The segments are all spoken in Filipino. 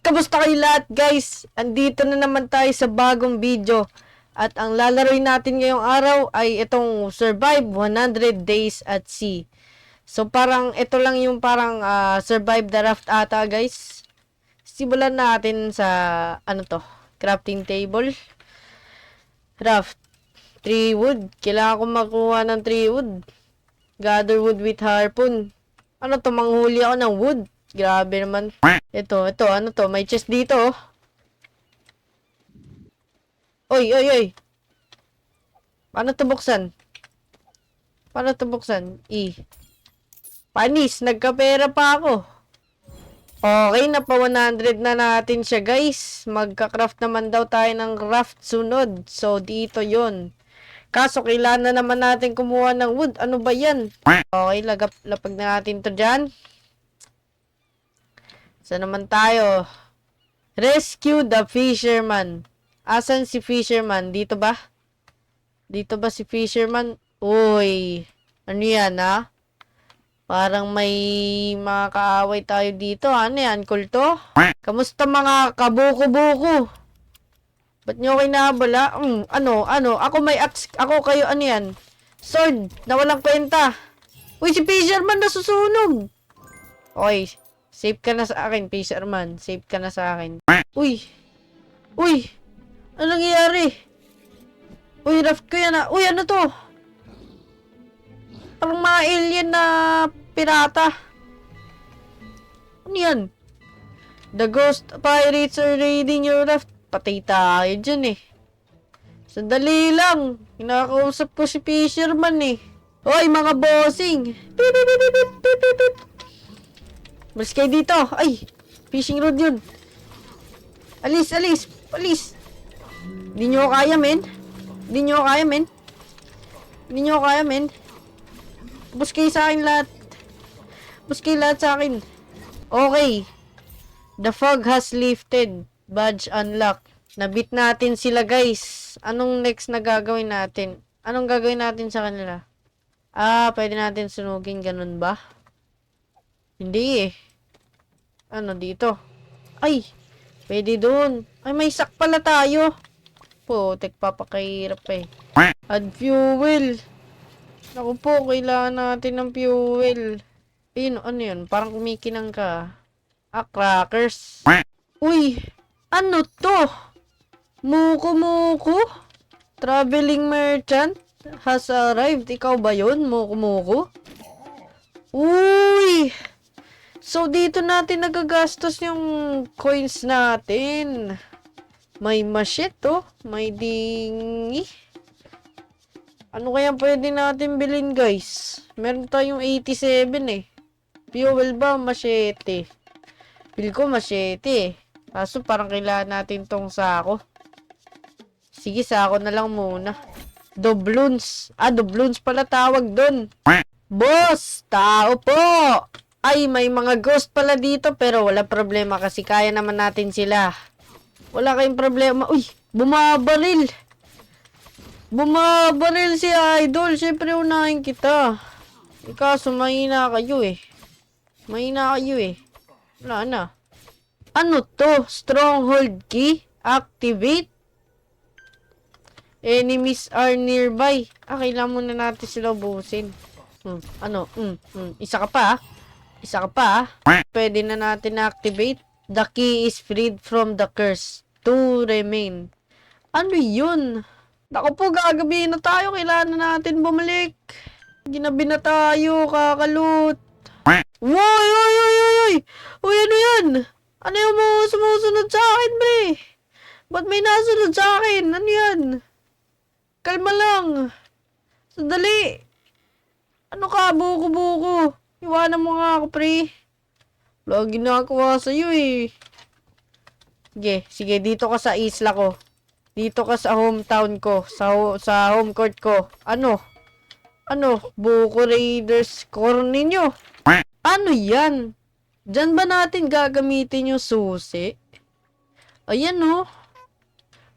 Kamusta kayo lahat guys? Andito na naman tayo sa bagong video. At ang lalaroin natin ngayong araw ay itong Survive 100 Days at Sea. So parang ito lang yung parang Survive the Raft ata guys. Simulan natin sa crafting table. Raft. 3 wood. Kailangan ko makuha ng 3 wood. Gather wood with harpoon. Manghuli ako ng wood. Grabe naman. Ito, may chest dito, oh. Oy. Paano to buksan? Panis, nagkapera pa ako. Okay, napa 100 na natin siya, guys. Magka-craft naman daw tayo ng raft sunod. So, dito yon. Kaso, kailangan na naman natin kumuha ng wood. Ano ba yan? Okay, lapag na natin to dyan. Saan naman tayo? Rescue the fisherman. Asan si fisherman? Dito ba? Dito ba si fisherman? Uy. Ano yan, ha? Parang may mga kaaway tayo dito. Ano yan? Kulto? Kamusta mga kabuko-buko? Ba't nyo kinabala? Ako may axe. Ako kayo, ano yan? Sword na walang kwenta. Uy, si fisherman nasusunog. Okay. Safe ka na sa akin, fisherman. Safe ka na sa akin. Uy! Anong nangyayari? Uy, raft ko yan, ah. Uy, ano to? Parang mga alien na pirata. Ano yan? The ghost pirates are raiding your raft. Patay tayo dyan, eh. Sandali lang. Kinakausap ko si fisherman, eh. Uy, mga bossing. Pip. Malis kayo dito. Ay, fishing rod yun. Alis. Hindi nyo kaya, men. Bus kayo sa akin lahat. Sa akin. Okay. The fog has lifted. Badge unlocked. Nabit natin sila, guys. Anong next na gagawin natin? Anong gagawin natin sa kanila? Pwede natin sunugin. Ganun ba? Hindi, eh. Ano dito? Ay, pwede dun. Ay, may sak pala tayo. Putek, papakahirap eh. Add fuel. Naku po, kailangan natin ng fuel. Ayun, ano yun? Parang kumikinang ka. Crackers. Uy, ano to? Muku. Traveling merchant has arrived. Ikaw ba yun? Muku. Uy! So, dito natin nagagastos yung coins natin. May machete, oh. May dingi. Ano kaya pwede natin bilhin, guys? Meron tayong 87, eh. Fuel ba? Machete. Feel ko machete, eh. Kaso parang kailangan natin tong sako. Sige, sako na lang muna. Doubloons. Doubloons pala tawag dun. Boss! Tao po! Ay, may mga ghost pala dito pero wala problema kasi kaya naman natin sila. Wala kayong problema. Uy, bumabaril si Idol. Siyempre unahin kita. Kaso mahina kayo eh. Wala na. Ano to? Stronghold key? Activate? Enemies are nearby. Kailangan muna natin sila ubusin. Isa ka pa. Pwede na natin na-activate. The key is freed from the curse. To remain. Ano yun? Naku po, gagabihin na tayo. Kailangan na natin bumalik. Ginabi na tayo, kakalut. Uy, ano yan? Ano yung sumusunod sa akin, bre? Ba't may nasunod sa akin? Ano yan? Kalma lang. Sandali. Ano ka, buko? Iwanan mo nga ako, pre. Wala ginagawa sa'yo, eh. Sige, dito ka sa isla ko. Dito ka sa hometown ko. Sa home court ko. Ano? Buko Raiders core ninyo. Ano yan? Diyan ba natin gagamitin yung susi? Ayan, oh.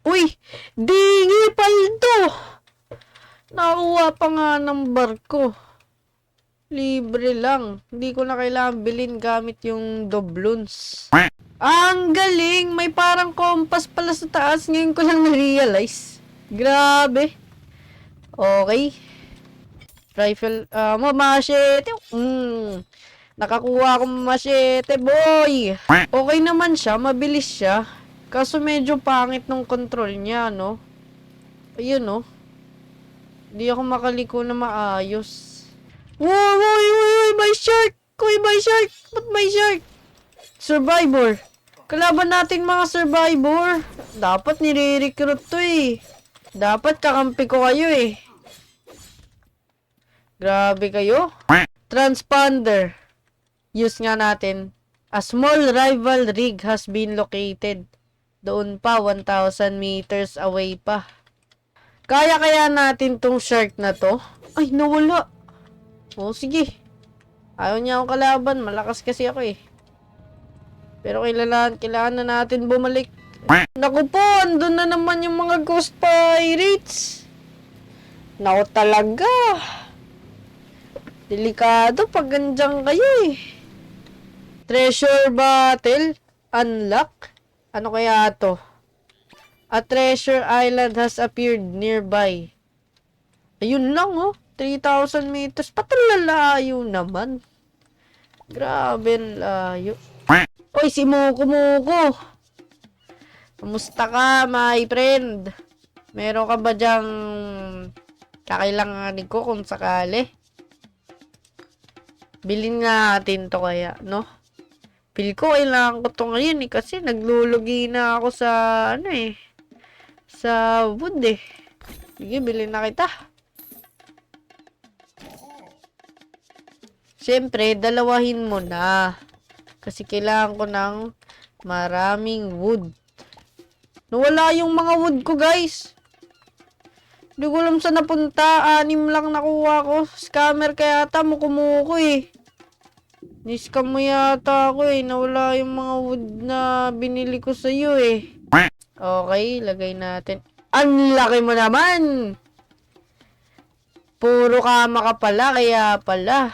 Uy! Dingi paldo! Nakuha pa nga ng barko. Libre lang. Hindi ko na kailangan bilhin gamit yung doubloons. Ang galing! May parang compass pala sa taas. Ngayon ko lang na-realize. Grabe. Okay. Rifle, machete. Nakakuha akong machete, boy! Okay naman siya, mabilis siya. Kaso medyo pangit nung control niya, no? Ayun, no? Hindi ako makaliko na maayos. Uy, may shark! Uy, may shark! Ba't may shark? Survivor. Kalaban natin mga survivor. Dapat nire-recruit to eh. Dapat kakampi ko kayo eh. Grabe kayo. Transponder. Use nga natin. A small rival rig has been located. Doon pa, 1,000 meters away pa. Kaya natin tong shark na to. Ay, nawala. Oh, sige. Ayaw niya akong kalaban. Malakas kasi ako eh. Pero kailangan na natin bumalik. Naku po, andun na naman yung mga ghost pirates. Naku talaga. Delikado pag ganyan kayo eh. Treasure battle. Unlock. Ano kaya to? A treasure island has appeared nearby. Ayun lang oh. 3,000 meters. Patalalayo naman. Grabe layo. Oy, si Muko. Kamusta ka, my friend? Meron ka ba dyang kakailanganin ko kung sakali? Bilhin nga natin to kaya, no? Feel ko, kailangan ko to ngayon eh, kasi naglulugi na ako sa, sa wood eh. Sige, bilhin na kita. Siyempre, dalawahin mo na. Kasi kailangan ko ng maraming wood. Nawala yung mga wood ko, guys. Hindi ko alam saan napunta. 6 lang nakuha ko. Scammer kaya ata muko eh. Ni-scam mo yata ako eh. Nawala yung mga wood na binili ko sa iyo eh. Okay, lagay natin. Ang laki mo naman! Puro kama ka pala, kaya pala.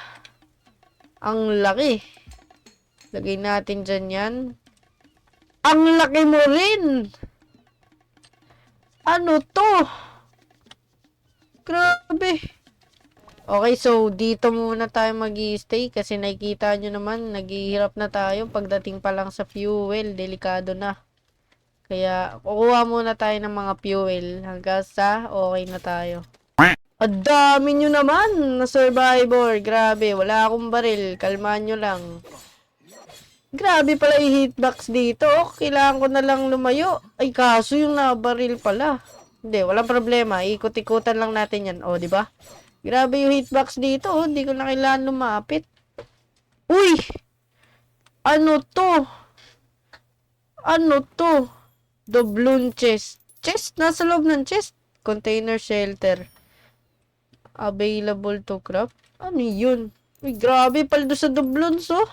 Ang laki. Lagay natin dyan yan. Ang laki mo rin! Ano to? Grabe. Okay, so dito muna tayo mag-i-stay kasi nakikita nyo naman, naghihirap na tayo pagdating pa lang sa fuel. Delikado na. Kaya, kukuha muna tayo ng mga fuel hanggang sa okay na tayo. Ang dami nyo naman na survivor. Grabe, wala akong baril. Kalmaan nyo lang. Grabe pala yung hitbox dito. Kailangan ko na lang lumayo. Ay, kaso yung nabaril pala. Hindi, walang problema. Ikot-ikutan lang natin yan. O, di ba? Grabe yung hitbox dito. Hindi ko na kailangan lumapit. Uy! Ano to? Ano to? Doubloon chest. Chest? Nasa loob ng chest. Container shelter. Available to craft. Ano yun? Uy, grabe pala doon sa doubloons, oh.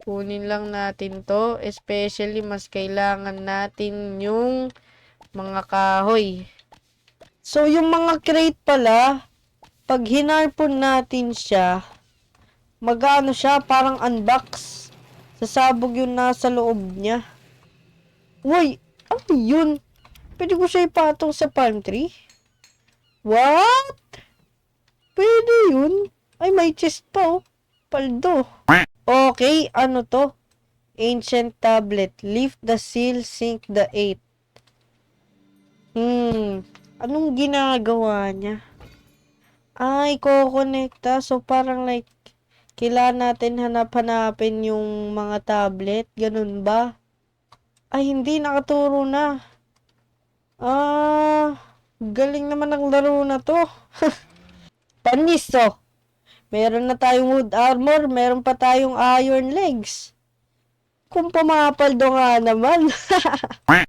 Kunin lang natin to. Especially, mas kailangan natin yung mga kahoy. So, yung mga crate pala, pag hinarpon natin siya, magano siya, parang unbox. Sasabog yung nasa loob niya. Uy, ano yun? Pwede ko siya ipatong sa palm tree? What? Pwede yun? Ay, may chest pa, oh. Paldo. Okay, ano to? Ancient tablet. Lift the seal, sink the 8. Anong ginagawa niya? Ay, kukonekta. So, parang like, kailangan natin hanap-hanapin yung mga tablet. Ganun ba? Ay, hindi. Nakaturo na. Galing naman ang laro na to. Panis, oh. Meron na tayong wood armor, meron pa tayong iron legs. Kung pumapaldo nga naman.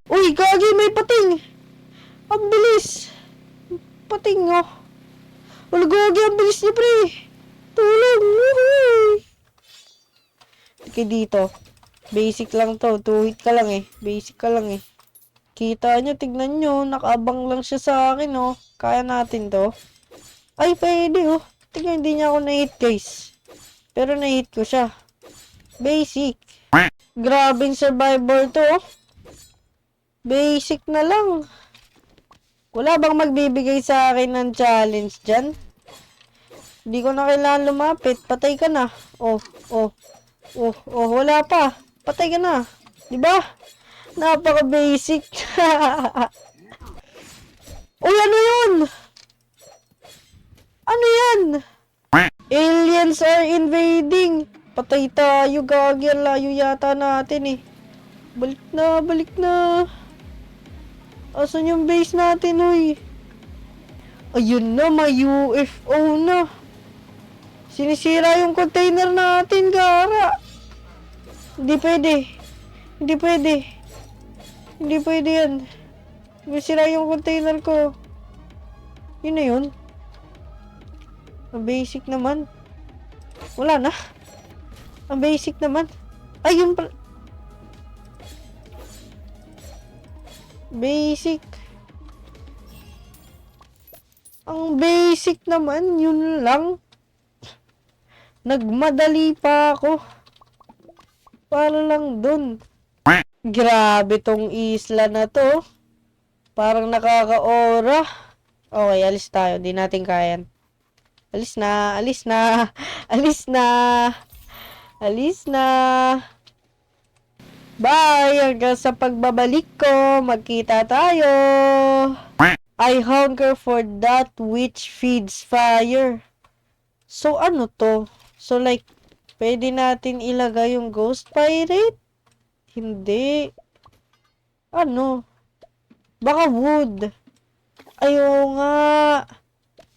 Uy, gagi, may pating. Ang bilis. Pating, oh. Wala, gagi, ang bilis niya, pre. Tulong. Okay, dito. Basic lang to. 2 hit ka lang eh. Basic ka lang eh. Kita nyo, tignan nyo. Nakaabang lang siya sa akin, oh. Kaya natin to. Ay, pwede, oh. Tingnan, hindi niya ako na-hit, guys. Pero na-hit ko siya. Basic. Grabing survivor to, oh. Basic na lang. Wala bang magbibigay sa akin ng challenge dyan? Hindi ko na kailangan lumapit. Patay ka na. Oh, oh, oh, oh, wala pa. Patay ka na. Diba? Napaka-basic. Uy, ano yun? Ano yan? Aliens are invading. Patay tayo, gagi. Layo yata natin eh. Balik na, balik na. Asan yung base natin, uy? Ayun na, may UFO na. Sinisira yung container natin, gara. Hindi pwede. Hindi pwede. Hindi pwede yan. Sinisira yung container ko. Yun na yun. Ang basic naman. Wala na. Ang basic naman. Ayun pala. Basic. Ang basic naman, yun lang. Nagmadali pa ako. Para lang dun. Grabe tong isla na to. Parang nakaka-aura. Okay, alis tayo. Di natin kayan. Alis na, alis na. Alis na. Alis na. Bye! Hanggang sa pagbabalik ko, magkita tayo. I hunger for that which feeds fire. So, ano to? So, like, pwede natin ilagay yung ghost pirate? Hindi. Ano? Baka wood. Ayaw nga.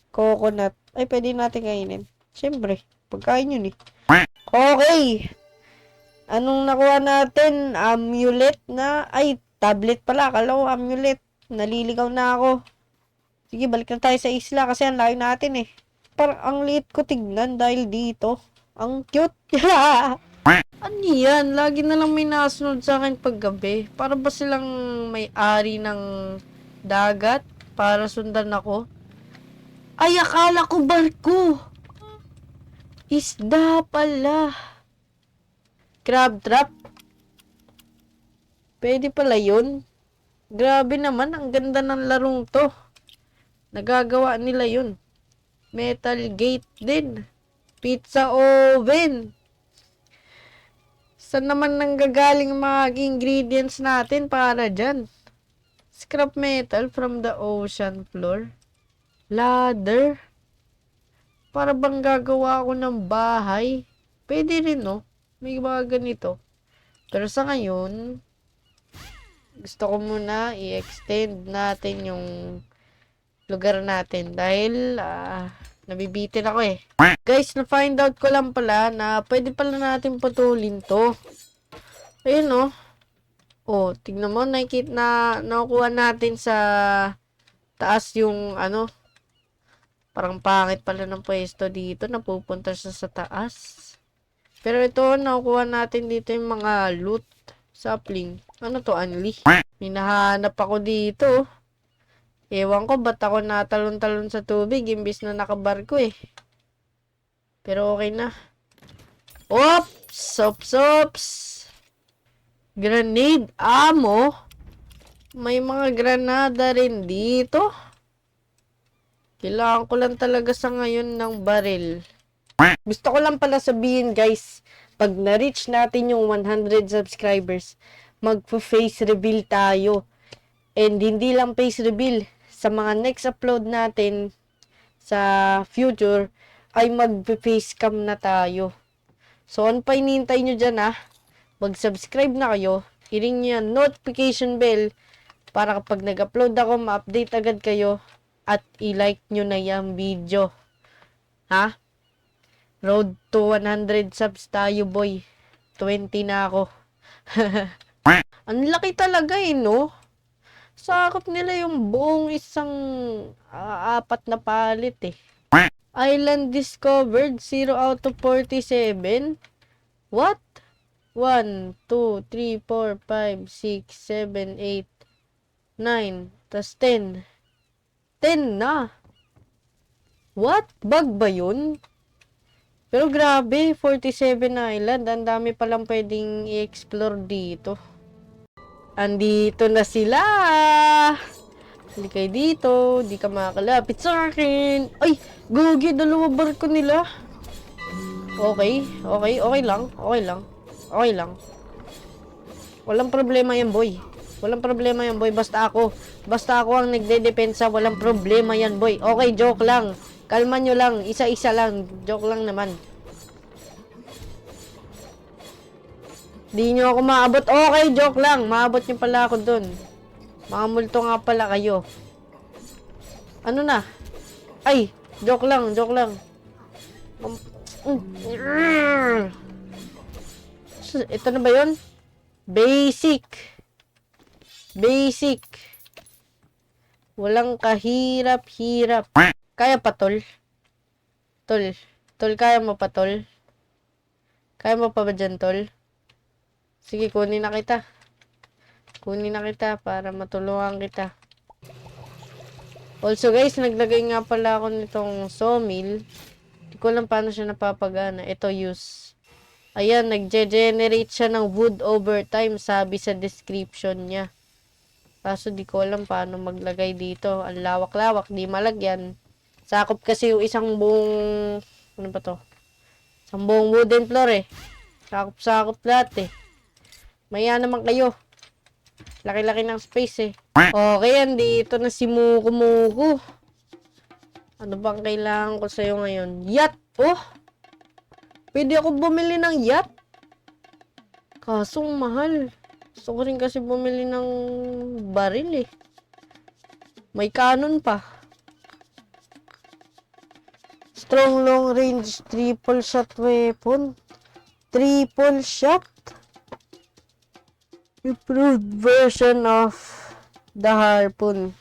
Coconut. Ay, pwede natin kainin. Siyempre, pagkain yun eh. Okay. Anong nakuha natin? Amulet na. Ay, tablet pala. Akala ko amulet. Naliligaw na ako. Sige, balik na tayo sa isla kasi ang layo natin eh. Parang ang liit ko tignan dahil dito. Ang cute. Ano yan? Lagi na lang may nasunod sa akin paggabi. Para ba silang may-ari ng dagat para sundan ako? Ay, akala ko barko. Isda pala. Crab trap. Pwede pala yun. Grabe naman, ang ganda ng larong to. Nagagawa nila yun. Metal gate din. Pizza oven. Saan naman nanggagaling mga ingredients natin para dyan? Scrap metal from the ocean floor. Ladder. Para bang gagawa ako ng bahay. Pwede rin, no? May mga ganito. Pero sa ngayon, gusto ko muna i-extend natin yung lugar natin dahil nabibitin ako eh. Guys, na-find out ko lang pala na pwede pala natin putulin to. Ayun no. Oh, tignan mo, nakikita na nakukuha natin sa taas yung ano. Parang pangit pala ng pwesto dito, napupunta siya sa taas. Pero ito, nakukuha natin dito yung mga loot. Sapling. Ano to, Anli? Hinahanap ako dito. Ewan ko, ba't ako natalon-talon sa tubig, imbis na nakabarko eh. Pero okay na. Oops! Ops! Grenade ammo? May mga granada rin dito. Kailangan ko lang talaga sa ngayon ng baril. Gusto ko lang pala sabihin guys, pag na-reach natin yung 100 subscribers, magpo-face reveal tayo. And hindi lang face reveal, sa mga next upload natin sa future, ay mag-face cam na tayo. So, ano pa hinihintay nyo dyan mag-subscribe na kayo, i-ring nyo yung notification bell, para kapag nag-upload ako, ma-update agad kayo, at i-like nyo na yung video. Ha? Road to 100 subs tayo, boy. 20 na ako. Ang laki talaga no? Sakop nila yung buong isang apat na palit eh. Island discovered, 0 out of 47. What? 1, 2, 3, 4, 5, 6, 7, 8, 9, tas 10. 10 na. What? Bug ba yun? Pero grabe, 47 na island. Ang dami palang pwedeng i-explore dito. Andito na sila! Hindi kayo dito. Hindi ka makakalapit sa akin. Ay! Gogi! Dalawa barko nila. Okay. Okay. Okay lang. Okay lang. Okay lang. Walang problema yan, boy. Walang problema yan, boy. Basta ako. Basta ako ang nagde-depensa. Walang problema yan, boy. Okay, joke lang. Kalma nyo lang. Isa-isa lang. Joke lang naman. Di nyo ako maabot. Okay, joke lang. Maabot nyo pala ako dun. Mga multo nga pala kayo. Ano na? Ay, joke lang, joke lang. Ito na ba yun? Basic. Basic. Walang kahirap-hirap. Kaya pa, tol? Tol. Tol, kaya mo pa, tol? Kaya mo pa ba dyan, tol? Sige, kunin na kita. Kunin na kita para matulungan kita. Also guys, naglagay nga pala ako nitong sawmill. Hindi ko alam paano siya napapagana. Ito use. Ayan, nagge-generate siya ng wood over time, sabi sa description niya. Kaso di ko alam paano maglagay dito. Ang lawak-lawak, di malagyan. Sakop kasi yung isang buong... Ano ba to? Isang buong wooden floor eh. Sakop-sakop lahat eh. Maya naman kayo. Laki-laki ng space eh. Okay, andito na si Muku. Ano bang kailangan ko sa'yo ngayon? Yacht! Oh! Pwede ako bumili ng yacht? Kasong mahal. Gusto ko rin kasi bumili ng baril eh. May cannon pa. Strong long range triple shot weapon. Triple shot? Improved version of the harpoon.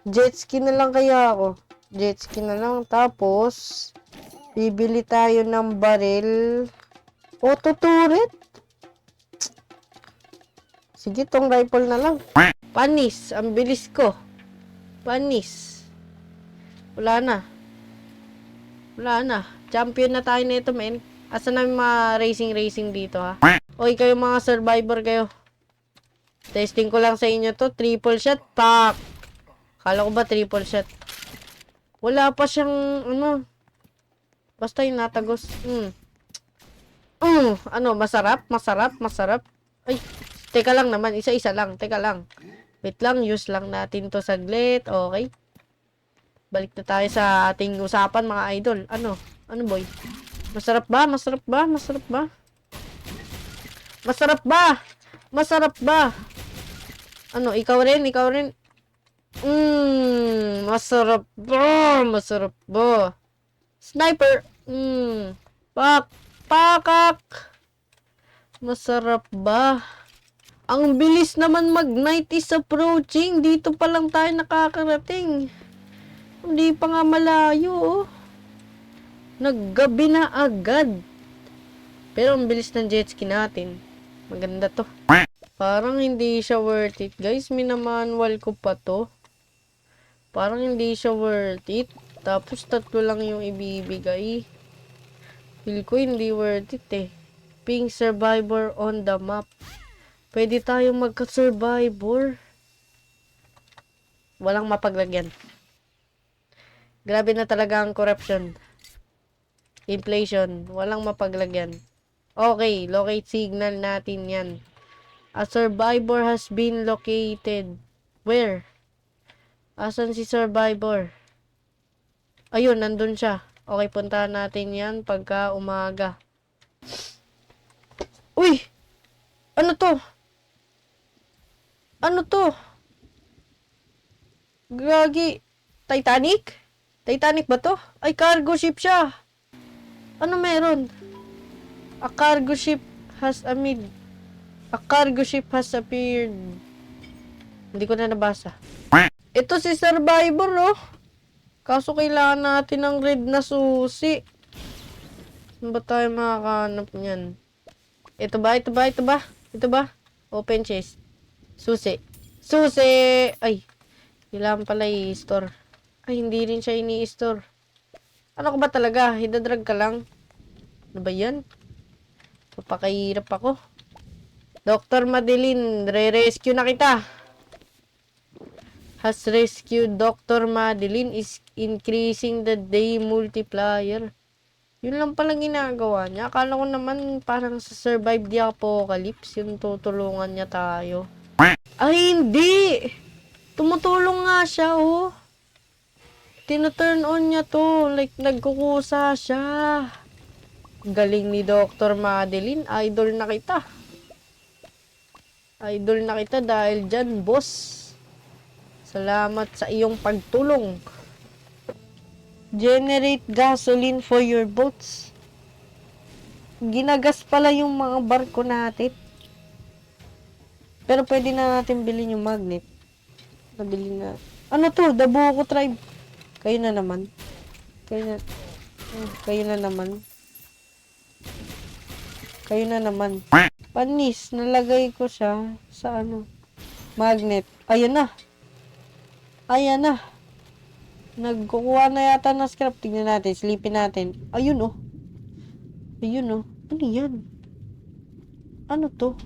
Jet ski na lang kaya ako. Jet ski na lang. Tapos, bibili tayo ng baril. Auto turret? Sige, tong rifle na lang. Panis. Ang bilis ko. Panis. Wala na. Wala na. Champion na tayo nito, men. Asa na yung mga racing dito, ha? Oy, kayo mga survivor kayo. Testing ko lang sa inyo to. Triple shot. Pak! Kala ko ba triple shot? Wala pa siyang, ano. Basta yung natagos. Ano, masarap? Masarap? Ay, teka lang naman. Isa-isa lang. Teka lang. Wait lang. Use lang natin to saglit. Okay. Balik na tayo sa ating usapan, mga idol. Ano? Ano, boy? Masarap ba? Masarap ba? Masarap ba? Masarap ba? Masarap ba? Ano, ikaw rin? Ikaw rin? Masarap ba? Masarap ba? Sniper! Pak! Pakak! Masarap ba? Ang bilis naman mag-night is approaching. Dito pa lang tayo nakakarating. Hindi pa nga malayo, oh. Naggabi na agad. Pero ang bilis ng jet ski natin. Maganda to. Parang hindi siya worth it. Guys, minamanual ko pa to. Parang hindi siya worth it. Tapos 3 lang yung ibibigay. Feel ko hindi worth it eh. Pink survivor on the map. Pwede tayong magka-survivor. Walang mapaglagyan. Grabe na talaga ang corruption. Inflation. Walang mapaglagyan. Okay, locate signal natin yan. A survivor has been located. Where? Asan si survivor? Ayun, nandun siya. Okay, puntahan natin yan pagka umaga. Uy! Ano to? Ano to? Gagi. Titanic? Titanic ba to? Ay, cargo ship siya. Ano meron? A cargo ship has appeared. Hindi ko na nabasa. Ito si survivor, oh. Kaso kailangan natin ng red na susi. Saan ba tayo makakahanap niyan? Ito ba? Open chest. Susi. Ay. Kailangan pala i-store. Ay, hindi rin siya ini-store. Ano ka ba talaga? Hidadrag ka lang. Ano ba yan? Papakahirap ako. Dr. Madeline, re-rescue na kita. Has rescued Dr. Madeline is increasing the day multiplier. Yun lang palang ginagawa niya. Akala ko naman parang sa survive the apocalypse, yung tutulungan niya tayo. Ay, hindi! Tumutulong nga siya, oh. Tina-turn on niya to. Like, nagkukusa siya. Galing ni Dr. Madeline. Idol na kita. Idol na kita dahil dyan, boss. Salamat sa iyong pagtulong. Generate gasoline for your boats. Ginagas pala yung mga barko natin. Pero pwede na natin bilhin yung magnet. Nabili na. Ano to? The Buko Tribe. Kayo na naman. Kayo na naman. Kayo na naman. Panis, nalagay ko siya sa ano. Magnet. Ayan na. Ayan na. Nagkukuha na yata ng scrap. Tignan natin. Sleepin natin. Ayun oh. Ayun oh. Ano yan? Ano to?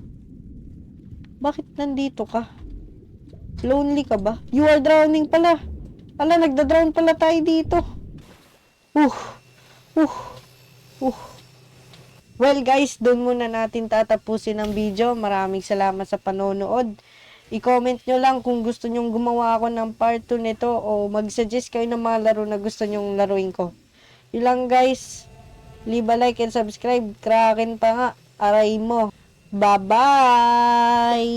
Bakit nandito ka? Lonely ka ba? You are drowning pala. Ala, nagda-drown pala tayo dito. Well guys, doon muna natin tatapusin ang video. Maraming salamat sa panonood. I-comment nyo lang kung gusto nyong gumawa ako ng part 2 nito o mag-suggest kayo ng mga laro na gusto nyong laruin ko. Yun lang guys. Leave a like and subscribe. Kraken pa nga. Aray mo. Bye-bye!